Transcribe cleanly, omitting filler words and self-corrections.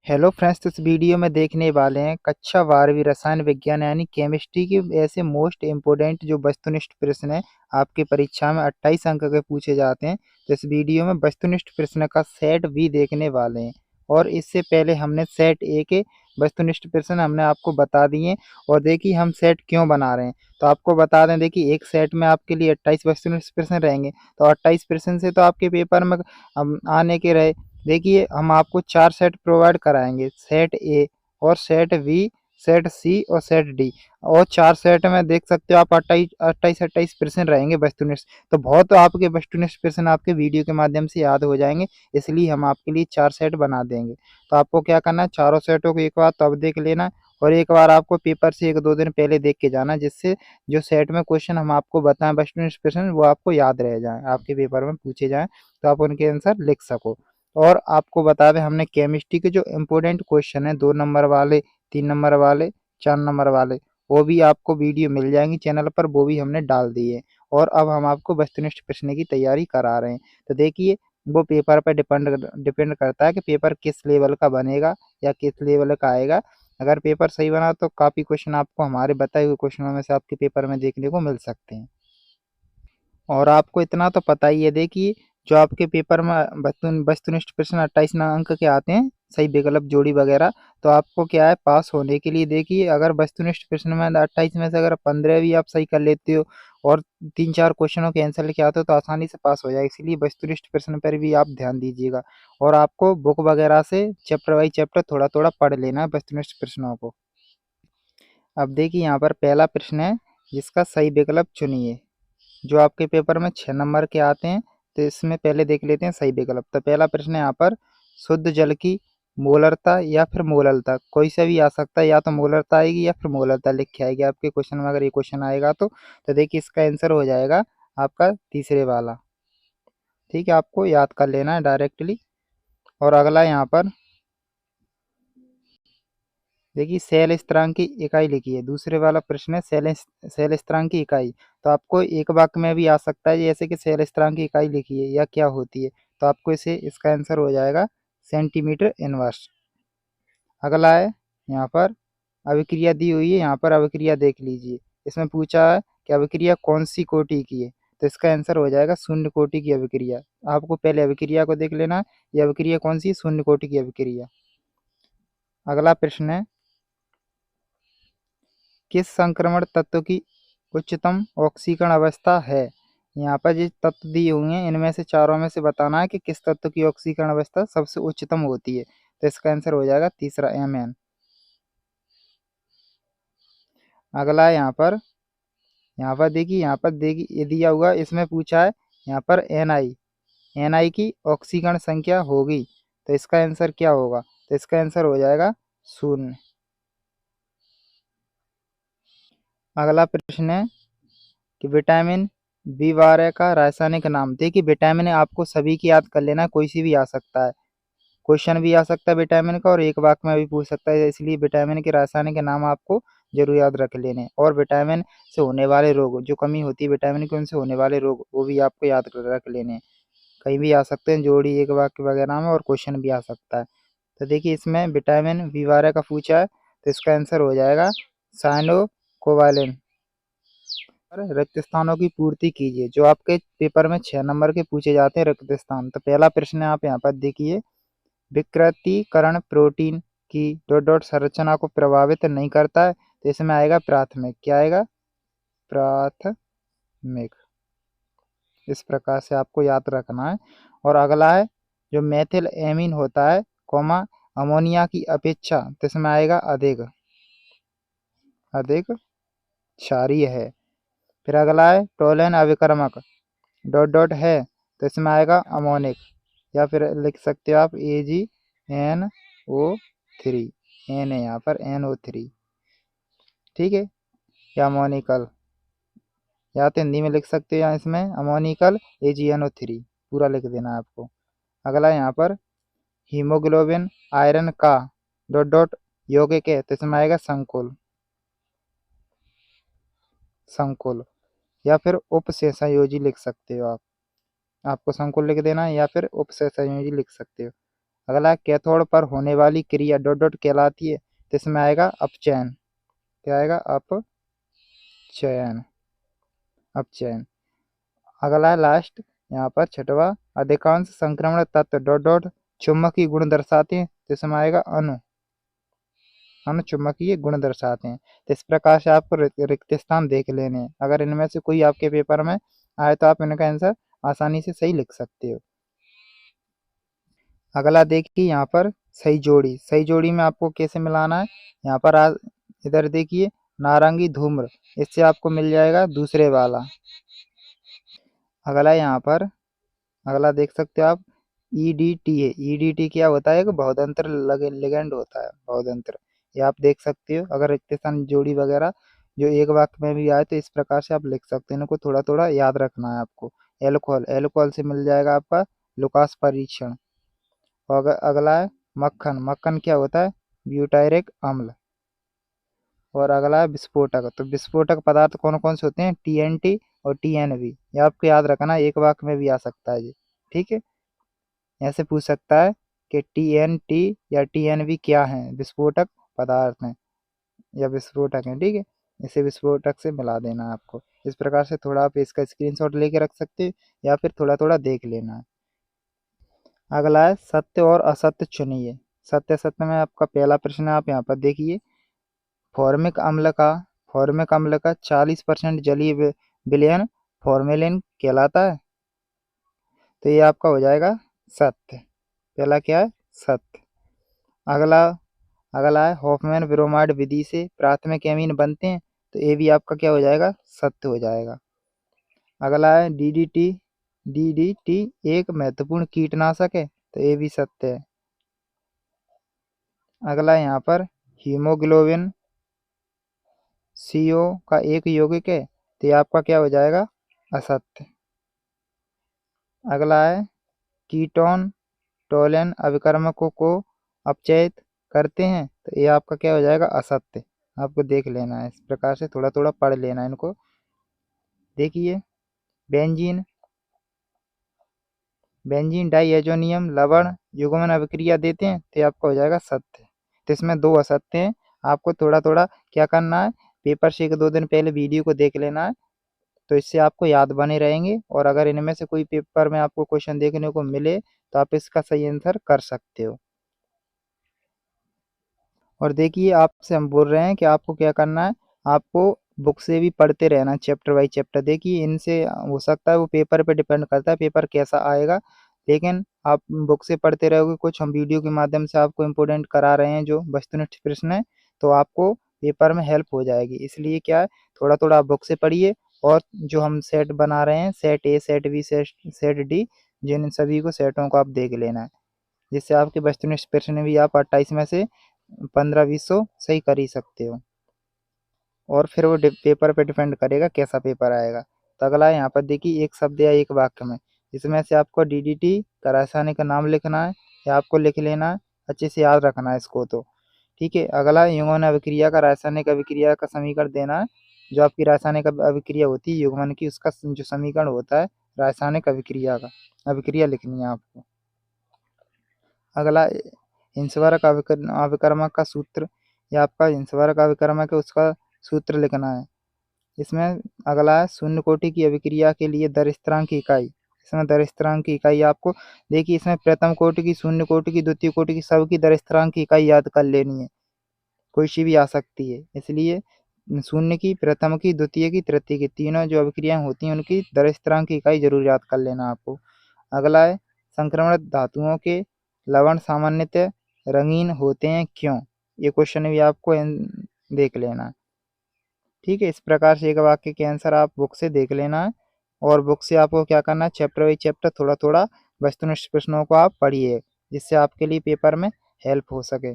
Hello friends, तो इस video में देखने वाले हैं कक्षा 12वीं रसायन विज्ञान यानी केमिस्ट्री के ऐसे मोस्ट इम्पोर्टेंट जो वस्तुनिष्ठ प्रश्न है। आपकी परीक्षा में 28 अंक के पूछे जाते हैं। तो इस वीडियो में वस्तुनिष्ठ प्रश्न का सेट भी देखने वाले हैं। और इससे पहले हमने सेट ए के वस्तुनिष्ठ प्रश्न हमने आपको बता दिए। और देखिए हम सेट क्यों बना रहे हैं, तो आपको बता दें। देखिए एक सेट में आपके लिए 28 वस्तुनिष्ठ प्रश्न रहेंगे, तो 28 प्रश्न से तो आपके पेपर में आने के रहे। देखिए हम आपको 4 सेट प्रोवाइड कराएँगे, सेट ए और सेट बी, सेट सी और सेट डी। और 4 सेट में देख सकते हो आप 28 प्रश्न रहेंगे वस्तुनिष्ठ। तो बहुत आपके वस्तुनिष्ठ प्रश्न आपके वीडियो के माध्यम से याद हो जाएँगे, इसलिए हम आपके लिए 4 सेट बना देंगे। तो आपको क्या करना है, चारों सेटों को एक बार तब देख लेना और एक बार आपको पेपर से 1-2 दिन पहले देख के जाना, जिससे जो सेट में क्वेश्चन हम आपको बताएँ वस्तुनिष्ठ प्रश्न वो आपको याद रह जाएँ, आपके पेपर में पूछे जाएँ, तो आप उनके आंसर लिख सको। और आपको बता दें हमने केमिस्ट्री के जो इम्पोर्टेंट क्वेश्चन हैं 2 नंबर वाले, 3 नंबर वाले, 4 नंबर वाले, वो भी आपको वीडियो मिल जाएंगी चैनल पर, वो भी हमने डाल दिए। और अब हम आपको वस्तुनिष्ठ प्रश्न की तैयारी करा रहे हैं। तो देखिए वो पेपर पर डिपेंड करता है कि पेपर किस लेवल का बनेगा या किस लेवल का आएगा। अगर पेपर सही बना तो काफ़ी क्वेश्चन आपको हमारे बताए हुए क्वेश्चनों में से आपके पेपर में देखने को मिल सकते हैं। और आपको इतना तो पता ही है, देखिए जो आपके पेपर में वस्तुनिष्ठ प्रश्न 28 अंक के आते हैं, सही विकल्प जोड़ी वगैरह। तो आपको क्या है, पास होने के लिए देखिए अगर वस्तुनिष्ठ प्रश्न में 28 में से अगर 15 भी आप सही कर लेते हो और 3-4 क्वेश्चनों के आंसर लिखे आते हो तो आसानी से पास हो जाएगा। इसलिए वस्तुनिष्ठ प्रश्न पर भी आप ध्यान दीजिएगा। और आपको बुक वगैरह से चैप्टर वाइज चैप्टर थोड़ा थोड़ा पढ़ लेना है वस्तुनिष्ठ प्रश्नों को। अब देखिए यहाँ पर पहला प्रश्न है, जिसका सही विकल्प चुनिए। जो आपके पेपर में 6 नंबर के आते हैं, तो इसमें पहले देख लेते हैं सही विकल्प। तो पहला प्रश्न है यहाँ पर, शुद्ध जल की मोलरता या फिर मोललता, कोई सा भी आ सकता है, या तो मोलरता आएगी या फिर मोलरता लिख के आएगी आपके क्वेश्चन में। अगर ये क्वेश्चन आएगा तो देखिए इसका आंसर हो जाएगा आपका तीसरे वाला। ठीक है, आपको याद कर लेना है डायरेक्टली। और अगला यहाँ पर देखिए सेल स्थिरांक की इकाई लिखी है। दूसरे वाला प्रश्न है सेल स्थिरांक की इकाई। तो आपको एक वाक्य में भी आ सकता है, जैसे कि सेल स्थिरांक की इकाई लिखी है या क्या होती है, तो आपको इसका आंसर हो जाएगा सेंटीमीटर इनवर्स। अगला है यहाँ पर अभिक्रिया दी हुई है, यहाँ पर अभिक्रिया देख लीजिए। इसमें पूछा है कि अभिक्रिया कौन सी कोटि की है, तो इसका आंसर हो जाएगा शून्य कोटि की अभिक्रिया। आपको पहले अभिक्रिया को देख लेना है, ये अभिक्रिया कौन सी, शून्य कोटि की अभिक्रिया। अगला प्रश्न है, किस संक्रमण तत्व की उच्चतम ऑक्सीकरण अवस्था है। यहाँ पर जो तत्व दिए हुए हैं इनमें से चारों में से बताना है कि किस तत्व की ऑक्सीकरण अवस्था सबसे उच्चतम होती है। तो इसका आंसर हो जाएगा तीसरा Mn। अगला है यहाँ पर देखिए ये दिया हुआ, इसमें पूछा है यहाँ पर Ni की ऑक्सीकरण संख्या होगी, तो इसका आंसर क्या होगा, तो इसका आंसर हो जाएगा 0। अगला प्रश्न है कि विटामिन बी 12 का रासायनिक नाम। देखिए विटामिन आपको सभी की याद कर लेना, कोई सी भी आ सकता है, क्वेश्चन भी आ सकता है विटामिन का और एक वाक्य में भी पूछ सकता है, इसलिए विटामिन के रासायनिक नाम आपको जरूर याद रख लेने। और विटामिन से होने वाले रोग, जो कमी होती है विटामिन की उनसे होने वाले रोग, वो भी आपको याद रख लेने। कहीं भी आ सकते हैं, जोड़ी एक वाक्य वगैरह में, और क्वेश्चन भी आ सकता है। तो देखिए इसमें विटामिन बी 12 का पूछा है, तो इसका आंसर हो जाएगा साइनो कोवालेंट। रिक्त स्थानों की पूर्ति कीजिए। जो आपके पेपर में 6 नंबर के पूछे जाते हैं रिक्त स्थान। तो पहला प्रश्न आप यहाँ पर देखिए, विकृतीकरण प्रोटीन की डॉट डॉट संरचना को प्रभावित नहीं करता है, तो इसमें आएगा प्राथमिक। क्या आएगा, प्राथमिक। इस प्रकार से आपको याद रखना है। और अगला है, जो मेथिल एमीन होता है कॉमा अमोनिया की अपेक्षा, तो इसमें आएगा अधिक, अधिक क्षारीय है। फिर अगला है टोलेन अभिकर्मक डॉट डॉट है, तो इसमें आएगा अमोनिक, या फिर लिख सकते हो आप AgNO3। एन है यहाँ पर NO3। ठीक है, या अमोनिकल, या तो हिंदी में लिख सकते हो या इसमें अमोनिकल AgNO3 पूरा लिख देना है आपको। अगला यहाँ पर हीमोग्लोबिन आयरन का डॉट डॉट यौगिक है, तो इसमें आएगा संकुल, संकुल, या फिर उपसहसंयोजी लिख सकते हो आप। आपको संकुल लिख देना है या फिर उपसहसंयोजी लिख सकते हो। अगला कैथोड पर होने वाली क्रिया डॉट डॉट कहलाती है, तो इसमें आएगा अपचयन। क्या आएगा? अपचयन। अपचयन। अगला लास्ट यहाँ पर छठवा, अधिकांश संक्रमण तत्व डॉट डॉट चुंबकीय गुण दर्शाते हैं, तो इसमें आएगा अनुचुंबकीय गुण दर्शाते हैं। तो इस प्रकार से आपको रिक्त स्थान देख लेने हैं। अगर इनमें से कोई आपके पेपर में आए तो आप इनका आंसर आसानी से सही लिख सकते हो। अगला देखिए यहाँ पर सही जोड़ी। सही जोड़ी में आपको कैसे मिलाना है? यहाँ पर इधर देखिए नारंगी धूम्र, इससे आपको मिल जाएगा दूसरे वाला। अगला यहाँ पर अगला देख सकते हो आप EDT है। EDT क्या होता है? एक बहुदंत्र लिगेंड होता है, बहुदंत्र। ये आप देख सकते हो। अगर रिक्त स्थान जोड़ी वगैरह जो एक वाक्य में भी आए तो इस प्रकार से आप लिख सकते हैं। इनको थोड़ा थोड़ा याद रखना है आपको। एल्कोहल, एल्कोहल से मिल जाएगा आपका लुकास परीक्षण। और अगला है मक्खन। मक्खन क्या होता है? ब्यूटायरिक अम्ल। और अगला है विस्फोटक। तो विस्फोटक पदार्थ कौन कौन से होते हैं? TNT और TNV। ये आपको याद रखना, एक वाक्य में भी आ सकता है जी। ठीक है, ऐसे पूछ सकता है कि TNT या TNV क्या है? विस्फोटक पदार्थ हैं या विस्फोटक हैं। ठीक है, इसे विस्फोटक से मिला देना है आपको। इस प्रकार से थोड़ा आप इसका स्क्रीनशॉट लेके रख सकते हो या फिर थोड़ा थोड़ा देख लेना है। अगला है सत्य और असत्य चुनिए। सत्य असत्य में आपका पहला प्रश्न है, आप यहाँ पर देखिए। फॉर्मिक अम्ल का 40% जलीय विलयन फॉर्मेलिन कहलाता है, तो ये आपका हो जाएगा सत्य। पहला क्या है? सत्य। अगला अगला है हॉफमैन ब्रोमाइड विधि से प्राथमिक एमीन बनते हैं, तो ये भी आपका क्या हो जाएगा? सत्य हो जाएगा। अगला है DDT एक महत्वपूर्ण कीटनाशक है, तो ये भी सत्य है। अगला है यहाँ पर हीमोग्लोबिन CO का एक यौगिक है, तो ये आपका क्या हो जाएगा? असत्य। अगला है कीटोन टोलेन अभिकर्मकों को अपचयित करते हैं, तो ये आपका क्या हो जाएगा? असत्य। आपको देख लेना है, इस प्रकार से थोड़ा थोड़ा पढ़ लेना है इनको। देखिए बेंजीन डाइएजोनियम लवण युग्मन अभिक्रिया देते हैं, तो ये आपका हो जाएगा सत्य। तो इसमें दो असत्य हैं। आपको थोड़ा थोड़ा क्या करना है, पेपर से 1-2 दिन पहले वीडियो को देख लेना है, तो इससे आपको याद बने रहेंगे। और अगर इनमें से कोई पेपर में आपको क्वेश्चन देखने को मिले तो आप इसका सही आंसर कर सकते हो। और देखिए आपसे हम बोल रहे हैं कि आपको क्या करना है, आपको बुक से भी पढ़ते रहना चैप्टर बाई चैप्टर। देखिए इनसे हो सकता है वो पेपर पे डिपेंड करता है, पेपर कैसा आएगा, लेकिन आप बुक से पढ़ते रहोगे। कुछ हम वीडियो के माध्यम से आपको इम्पोर्टेंट करा रहे हैं जो वस्तुनिष्ठ प्रश्न है, तो आपको पेपर में हेल्प हो जाएगी। इसलिए क्या है, थोड़ा थोड़ा आप बुक से पढ़िए। और जो हम सेट बना रहे हैं, set A, set B, set D, जिन सभी को सेटों को आप देख लेना है, जिससे आपके वस्तुनिष्ठ प्रश्न भी आप 28 में से 15-20 सही कर ही सकते हो। और फिर वो पेपर पे डिपेंड करेगा कैसा पेपर आएगा। तो अगला यहाँ पर देखिए एक शब्द या एक वाक्य में, इसमें से आपको DDT का रासायनिक का नाम लिखना है या आपको लिख लेना है, अच्छे से याद रखना है इसको। तो ठीक है, अगला युग्मन अभिक्रिया का रासायनिक अभिक्रिया का समीकरण देना है। जो आपकी रासायनिक अभिक्रिया होती है युग्मन की, उसका जो समीकरण होता है रासायनिक अभिक्रिया का, अभिक्रिया लिखनी है आपको। अगला हिंसवर्क अभिकर्मक का सूत्र, या आपका हिंसवर्क अभिकर्मक है उसका सूत्र लिखना है। इसमें अगला है शून्य कोटि की अभिक्रिया के लिए दर स्थिरांक की इकाई। इसमें दर स्थिरांक की इकाई आपको देखिए, इसमें प्रथम कोटि की, शून्य कोटि की, द्वितीय कोटि की, सबकी दर स्थिरांक की इकाई याद कर लेनी है। कोई सी भी आ सकती है, इसलिए शून्य की, प्रथम की, द्वितीय की, तृतीय की, तीनों जो अभिक्रियाएं होती हैं उनकी दर स्थिरांक की इकाई जरूर याद कर लेना आपको। अगला है संक्रमण धातुओं के लवण सामान्यतः रंगीन होते हैं क्यों? ये क्वेश्चन भी आपको देख लेना है। ठीक है, इस प्रकार से एक वाक्य के आंसर आप बुक से देख लेना है। और बुक से आपको क्या करना है, चैप्टर बाई चैप्टर थोड़ा थोड़ा वस्तुनिष्ठ प्रश्नों को आप पढ़िए, जिससे आपके लिए पेपर में हेल्प हो सके।